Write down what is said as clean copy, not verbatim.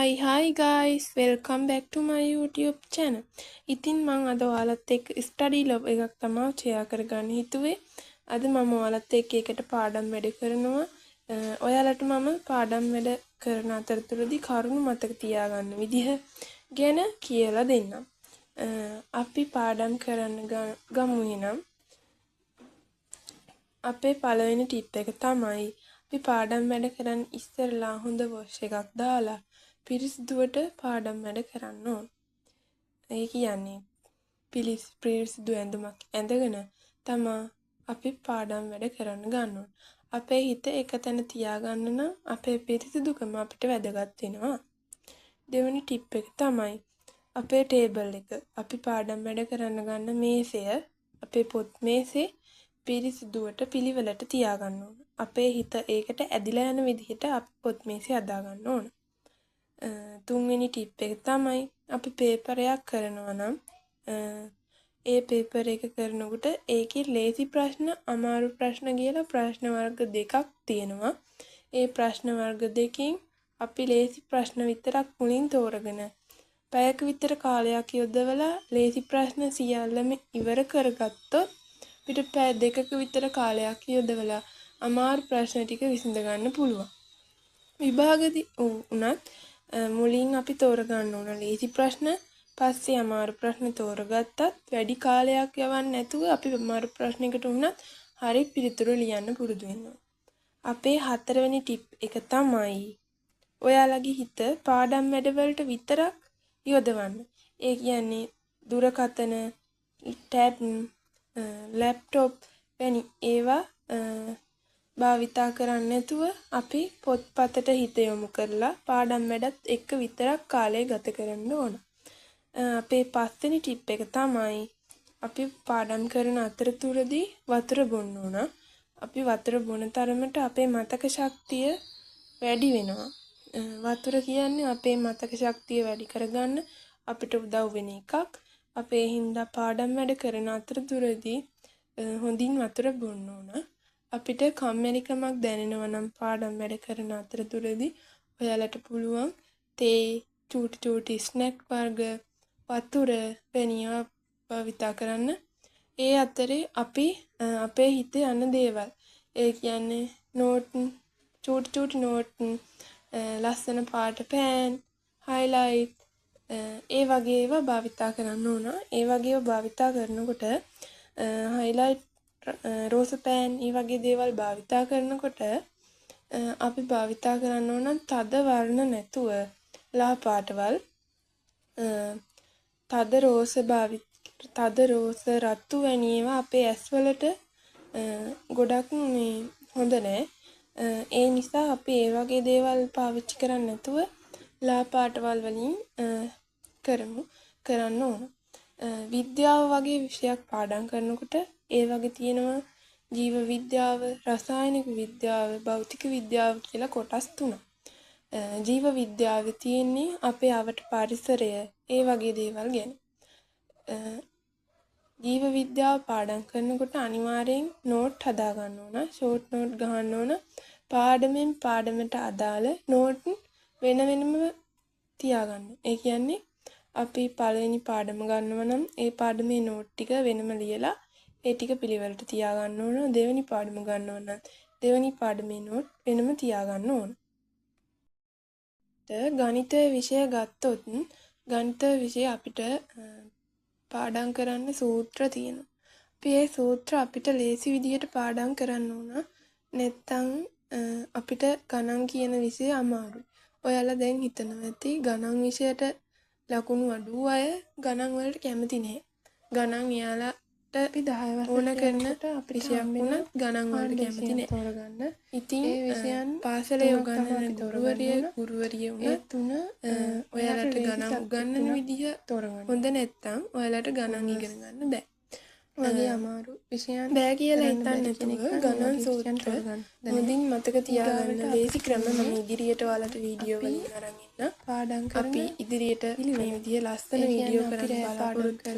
Hi guys, welcome back to my YouTube channel. ඉතින් මම අද ඔයාලත් එක්ක ස්ටඩි ලොබ් එකක් තමයි ෂෙයා කරගන්න හිතුවේ. අද මම ඔයාලත් එක්ක එකට පාඩම් වැඩ කරනවා. ඔයාලට මම පාඩම් වැඩ කරන අතරතුරදී කරුණු මතක තියාගන්න විදිහ ගැන කියලා දෙන්නම්. අපි පාඩම් කරන්න ගමු එහෙනම්. අපේ පළවෙනි ටිප් එක තමයි අපි පාඩම් වැඩ කරන් ඉස්සරලා හොඳ වොෂ් එකක් දාලා පිරිසිදුවට පාඩම් වැඩ කරන්න ඕන. ඒ කියන්නේ පිරිසිදු ඇඳුමක් ඇඳගෙන තමයි අපි පාඩම් වැඩ කරන්න ගන්න ඕන. අපේ හිත එක තැන තියාගන්න නම් අපේ පිරිසිදුකම අපිට වැදගත් වෙනවා. දෙවෙනි ටිප් එක තමයි අපේ ටේබල් එක. අපි පාඩම් වැඩ කරන්න ගන්න මේසය, අපේ පොත් මේසේ පිරිසිදුවට පිළිවෙලට තියාගන්න ඕන. අපේ හිත ඒකට ඇදිලා යන විදිහට අපි පොත් මේසය හදා ගන්න ඕන. තුන්වෙනි ටිප් එක තමයි අපි පේපරයක් කරනවා නම් ඒ පේපර් එක කරනකොට ඒකේ ලේසි ප්‍රශ්න, අමාරු ප්‍රශ්න කියලා ප්‍රශ්න වර්ග දෙකක් තියෙනවා. ඒ ප්‍රශ්න වර්ග දෙකෙන් අපි ලේසි ප්‍රශ්න විතරක් මුලින් තෝරගෙන පැයක විතර කාලයක් යොදවලා ලේසි ප්‍රශ්න සියල්ලම ඉවර කරගත්තොත් අපිට පැය දෙකක විතර කාලයක් යොදවලා අමාරු ප්‍රශ්න ටික විසඳ ගන්න පුළුවන්. විභාගදී උනත් මුලින් අපි තෝරගන්න ඕන ලේසි ප්‍රශ්න, පස්සේ අමාරු ප්‍රශ්න තෝරගත්තත් වැඩි කාලයක් යවන්නේ නැතුව අපි අමාරු ප්‍රශ්නයකට උනත් හරි පිළිතුරු ලියන්න පුරුදු වෙන්න ඕන. අපේ හතරවෙනි ටිප් එක තමයි ඔයාලගේ හිත පාඩම් වැඩවලට විතරක් යොදවන්න. ඒ කියන්නේ දුරකථන, ටැබ්, ලැප්ටොප් වැනි ඒවා භාවිතා කරන්නේ නැතුව අපි පොත්පතට හිත යොමු කරලා පාඩම් වැඩත් එක්ක විතරක් කාලය ගත කරන්න ඕන. අපේ පස්වෙනි ටිප් එක තමයි අපි පාඩම් කරන අතරතුරදී වතුර බොන්න ඕන. අපි වතුර බොන තරමට අපේ මතක ශක්තිය වැඩි වෙනවා. වතුර කියන්නේ අපේ මතක ශක්තිය වැඩි කරගන්න අපිට උදව් වෙන එකක්. අපේ හින්දා පාඩම් වැඩ කරන අතරතුරදී හොඳින් වතුර බොන්න ඕන. අපිට කම්මැලිකමක් දැනෙනවා නම් පාඩම් වැඩ කරන අතරතුරදී ඔයාලට පුළුවන් තේ, චූටි ස්නැක් වර්ග, වතුර වැනියා භාවිතා කරන්න. ඒ අතරේ අපි අපේ හිතේ යන දේවල්, ඒ කියන්නේ නෝට්, චූටි නෝට්, ලස්සන පාට පෑන්, හයිලයිට්, ඒ වගේ ඒවා භාවිතා කරන්න ඕන. ඒ වගේ ඒවා භාවිතා කරනකොට හයිලයිට්, රෝස පෑන් ඒ වගේ දේවල් භාවිතා කරනකොට අපි භාවිතා කරන්න ඕන තද වර්ණ නැතුව ලා පාටවල්, තද රෝස රතු වැනි ඒවා අපේ ඇස්වලට ගොඩක් හොඳ නෑ. ඒ නිසා අපි ඒ වගේ දේවල් පාවිච්චි කරන්නේ නැතුව ලා පාටවල් වලින් කරන්න ඕන. විද්‍යාව වගේ විෂයක් පාඩම් කරනකොට ඒ වගේ තියෙනවා ජීව විද්‍යාව, රසායනික විද්‍යාව, භෞතික විද්‍යාව කියලා කොටස් තුනක්. ජීව විද්‍යාවේ තියෙන්නේ අපේ අවට පරිසරය, ඒ වගේ දේවල් ගැන. ජීව විද්‍යාව පාඩම් කරනකොට අනිවාර්යෙන් නෝට් හදා ගන්න ඕන, ෂෝට් නෝට් ගහන්න ඕන. පාඩමෙන් පාඩමට අදාළ නෝට් වෙනම තියාගන්න. ඒ කියන්නේ අපි පළවෙනි පාඩම ගන්නවා නම් ඒ පාඩමේ නෝට් ටික වෙනම ලියලා ඒ ටික පිළිවෙලට තියාගන්න ඕන. දෙවෙනි පාඩම ගන්නවා නම් දෙවෙනි පාඩමේ නෝට් වෙනම තියාගන්න ඕන. ගණිත විෂය ගත්තොත් ගණිත විෂය අපිට පාඩම් කරන්න සූත්‍ර තියෙනවා. අපි ඒ සූත්‍ර අපිට ලේසි විදිහට පාඩම් කරන්න ඕන. නැත්තම් අපිට ගණන් කියන විෂය අමාරුයි. ඔයාලා දැන් හිතනවා ඇති ගණන් විෂයට ලකුණු අඩු අය ගණන් වලට කැමති නැහැ. ගණන් එයාලා අපි 10 ඕන කරන විෂයක් වුණත් ගණන් වලට කැමති නැහැ. තෝරගන්න. ඉතින් ඒ විෂයන් පාසලේ උගන්වන ගුරුවරිය වුණත් ඔයාලට ගණන් උගන්වන විදිහ හොඳ නැත්තම් ඔයාලට ගණන් ඉගෙන ගන්න බෑ. වගේ අමාරු විෂයන් බෑ කියලා හිතන්නේ නැතුව ගණන් සූත්‍ර හොඳින් මතක තියාගන්න ලේසි ක්‍රම මම ඉදිරියට ඔයාලට වීඩියෝ වලින් අරන් ඉන්න. පාඩම් කරන අපි ඉදිරියට මේ විදිය ලස්සන වීඩියෝ කරන් බලාපොරොත්තු